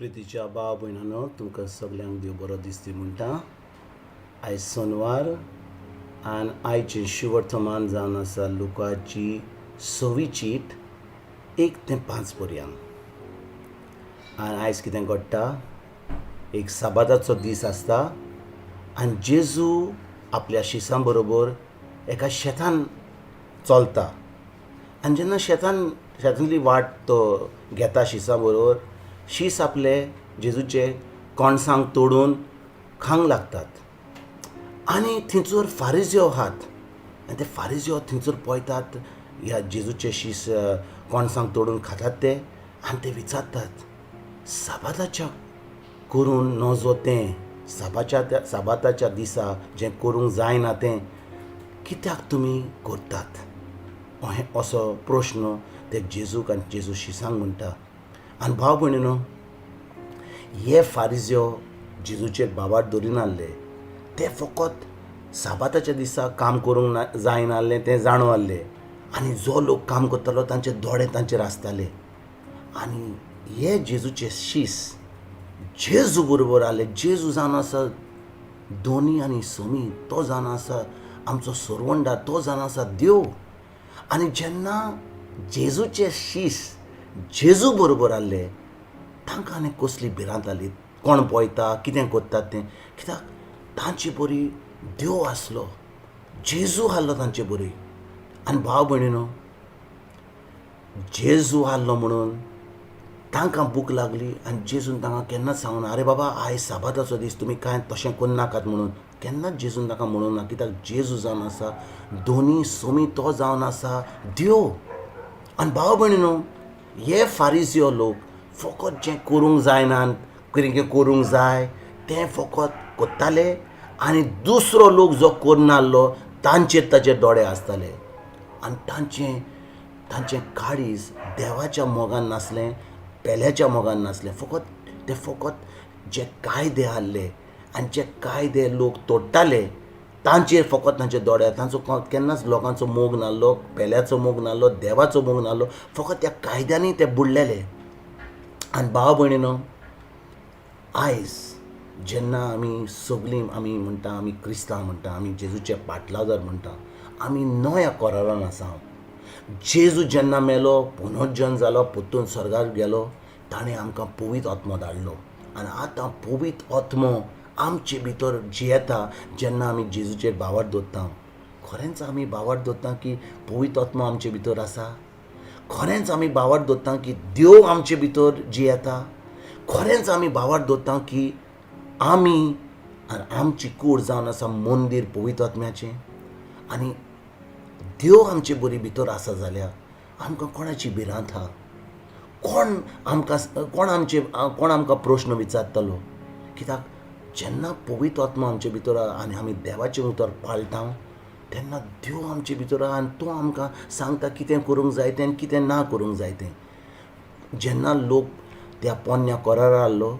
प्रितीच्या भाव भयणांनो, तुमकां सगल्यांक देव बरो दीस दी म्हणटा. आयज सोनवार आनी आयचें शिवर्तमान जावन आसा लुकाची 6वी चीट 1 ते 5 पर्यंत. आनी आयज कितें घडटा, एक साबाताचो दीस आसता आनी जेजू आपल्या शिसां बरोबर एका शेतान चलता. आनी जेन्ना शेतांतली वाट तो घेता शिसां बरोबर, शीस आपले जेजूचे कणसांक तोडून खावंक लागतात. आनी थंयसर फारिझेव आहात आनी ते फारिझेव थंयसर पळयतात ह्या जेजूचे शीस कणसांक तोडून खातात ते, आनी ते विचारतात, साबाताच्या करून नजो तें साबाताच्या दिसा जें करूंक जायना तें कित्याक तुमी करतात? असो प्रश्न ते जेजूक आनी जेजू शिसांक म्हणटा. आनी भाव भयणीनो, हे फारिझेव जेजूचेर बाबार धरून आसले. ते फकत साबाताच्या दिसा काम करूंक जायनासलें तें जाणू आसले. आनी जो लोक काम करतालो तांचे दोळे तांचेर आसताले. आनी हे जेजूचे शीस जेजू बरोबर आसले. जेजू जावन आसा दोनी आनी समी, तो जावन आसा आमचो सोरवंडा, तो जावन आसा देव. आनी जेन्ना जेजूचे शीस जेजू बरोबर आसले, तांकां आनी कसली भिरांत जाली. कोण पळयता, कितें करतात तें, कित्याक तांचे बरी देव आसलो, जेजू आसलो तांचे बरी. आनी भाव भयणीनो, जेजू आसलो म्हणून तांकां भूक लागली आनी जेजून तांकां केन्नाच सांगूना, आरे बाबा आयज साबाताचो दीस, तुमी कांय तशें करून नाकात म्हणून. केन्नाच जेजून तांकां म्हणूंक ना, कित्याक जेजू जावन आसा दोनी समी, तो जावन आसा देव. आनी भाव भयणीनो, हे फारिझेव लोक फकत जें करूंक जायना, कितें करूंक जाय तें फकत करताले. आनी दुसरो लोक जो करनासलो तांचेर ताचे दोळे आसताले. आनी तांचें काळीज देवाच्या मोगान नासलें, पेल्याच्या मोगान नासलें. ते फकत जे कायदे आसले आनी जे कायदे लोक तोडटाले तांचेर फकत तांचे दोळे. तांचो केन्नाच लोकांचो मोग नासलो, पेल्याचो मोग नासलो, देवाचो मोग नासलो. फकत त्या कायद्यांनी ते बुडलेले. आनी भाव भयणीनो, आयज जेन्ना आमी सगळीं आमी म्हणटा, आमी क्रिस्तांव म्हणटा, आमी जेजूचे पाटलाजार म्हणटा, आमी नव्या करारान आसा. जेजू जेन्ना मेलो, पुनर्जन जालो, परतून स्वर्गार गेलो, ताणें आमकां पवित्र आत्मो धाडलो. आनी आतां पवित्र आत्मो आमचे भितर जियेता जेन्ना आमी जेजूचेर बावर दवरता. खरेंच आमी बावर दवरता की पवित्र आत्मो आमचे भितर आसा? खरेंच आमी बावर दवरता की देव आमचे भितर जियेता? खरेंच आमी बावर दवरता की आमी आमची कूड जावन आसा मंदीर पवित्र आत्म्याचें? आनी देव आमचे बरी भितर आसा जाल्यार आमकां कोणाची भिरांत आहा? कोण आमकां प्रश्न विचारतलो? कित्याक जेन्ना पवित्र आत्मा आमचे भितर आहा आनी आमी देवाचें उतर पाळटा, तेन्ना देव आमचे भितर आहा आनी तो आमकां सांगता कितें करूंक जाय तें आनी कितें ना करूंक जाय तें. जेन्ना लोक त्या पोन्न्या करारार आसलो,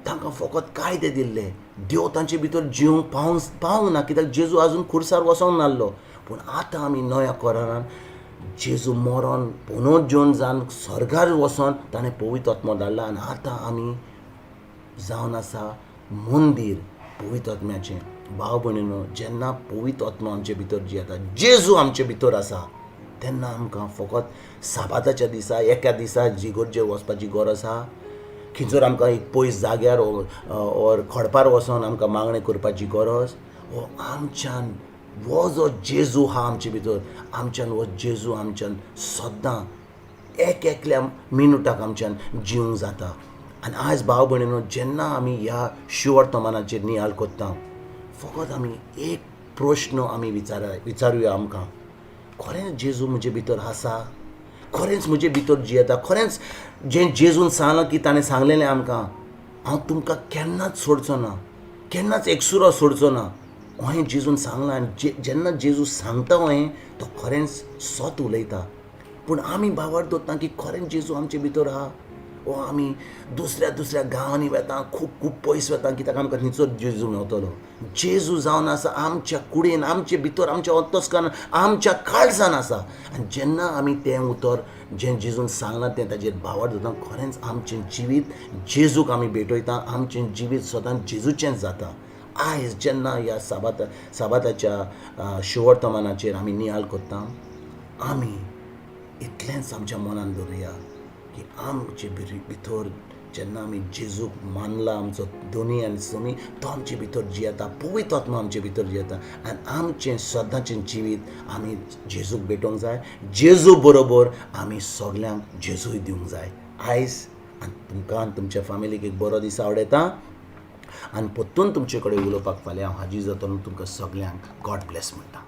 तांकां फकत कायदे दिल्ले. देव तांचे भितर जिवंक पावूंक ना, कित्याक जेजू आजून खुर्सार वसोंक नासलो. पूण आतां आमी नव्या करारान जेजू मरोन पुनर्जन जावन स्वर्गार वचोन ताणें पवित्र आत्मो धाडला. आनी आतां आमी जावन आसा मंदीर पवित्र आत्म्याचें. भाव भयणीनो, जेन्ना पवित्र आत्मा आमचे भितर जियेता, जेजू आमचे भितर आसा, तेन्ना आमकां फकत साबाताच्या दिसा एका दिसा जिगोरचेर वचपाची गरज आहा. खंयसर आमकां एक पयस जाग्यार ओर खडपार वचोन आमकां मागणें करपाची गरज? आमच्यान हो जो जेजू आहा आमचे भितर, आमच्यान हो जेजू आमच्यान सद्दां एकल्या मिनटाक आमच्यान जिवंक जाता. आनी आयज भाव भयणीनो, जेन्ना आमी ह्या शिवर्तमानाचेर नियाळ करता, फकत आमी एक प्रश्न आमी विचारुया आमकां, खरेंच जेजू म्हजे भितर आसा? खरेंच म्हजे भितर जियेता? खरेंच जें जेजून सांगलां की ताणें सांगलेलें आमकां, हांव तुमकां केन्नाच सोडचो ना, केन्नाच एकसुरो सोडचो ना, हें जेजून सांगलां. आनी जेन्ना जेजू सांगता तो खरेंच सत उलयता. पूण आमी बावर दवरता की खरेंच जेजू आमचे भितर आहा? वो आमी दुसऱ्या दुसऱ्या गांवांनी वेता, खूब खूब पयस वेता, कित्याक आमकां थंयचो जेजू मेवतलो. जेजू जावन आसा आमच्या कुडीन, आमचे भितर, आमच्या अंतस्करणान, आमच्या काळजान आसा. आनी जेन्ना आमी तें उतर जें जेजून सांगलां तें ताजेर भावार्थ जाता, खरेंच आमचें जिवीत जेजूक आमी भेटयता, आमचें जिवीत सदांच जेजूचेंच जाता. आयज जेन्ना ह्या साबाताच्या शिवर्तमानाचेर आमी नियाळ करता, आमी इतलेंच आमच्या मनान दवरुया की आमचे भितर जेन्ना आमी जेजूक मानला, आमचो दोनी आनी समी, तो आमचे भितर जियेता, पवित्र आत्मा आमचे भितर जियेता. आनी आमचें सदांचें जिवीत आमी जेजूक भेटोवंक जाय. जेजू बरोबर आमी सगल्यांक जेजूय दिवंक जाय. आयज आनी तुमकां आनी तुमच्या फॅमिलीक एक बरो दीस आवडेता. आनी परतून तुमचे कडेन उलोवपाक फाल्यां हांव हाजीर जातलो. तुमकां सगल्यांक गॉड ब्लेस म्हणटा.